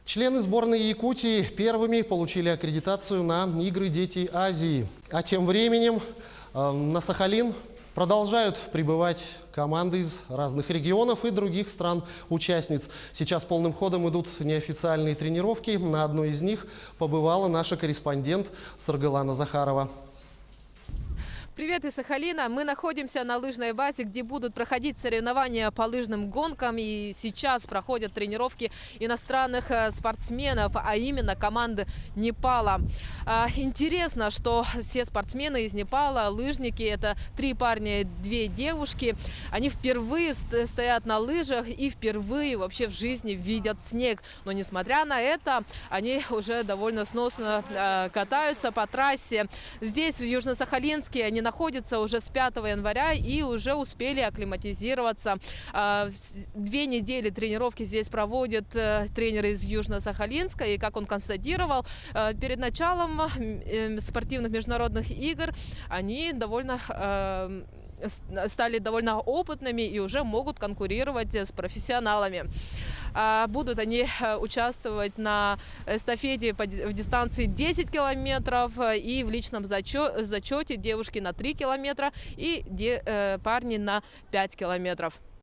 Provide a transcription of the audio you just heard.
Члены сборной Якутии первыми получили аккредитацию на Игры «Дети Азии». А тем временем на Сахалин продолжают прибывать команды из разных регионов и других стран-участниц. Сейчас полным ходом идут неофициальные тренировки. На одной из них побывала наша корреспондент Саргалана Захарова. Привет из Сахалина. Мы находимся на лыжной базе, где будут проходить соревнования по лыжным гонкам. И сейчас проходят тренировки иностранных спортсменов, а именно команды Непала. Интересно, что все спортсмены из Непала, лыжники, это 3 парня и 2 девушки, они впервые стоят на лыжах и впервые вообще в жизни видят снег. Но несмотря на это, они уже довольно сносно катаются по трассе. Здесь, в Южно-Сахалинске, они находятся уже с 5 января и уже успели акклиматизироваться. 2 недели тренировки здесь проводят тренеры из Южно-Сахалинска. И, как он констатировал, перед началом спортивных международных игр они стали довольно опытными и уже могут конкурировать с профессионалами. Будут они участвовать на эстафете в дистанции 10 километров и в личном зачете девушки на 3 километра и парни на 5 километров.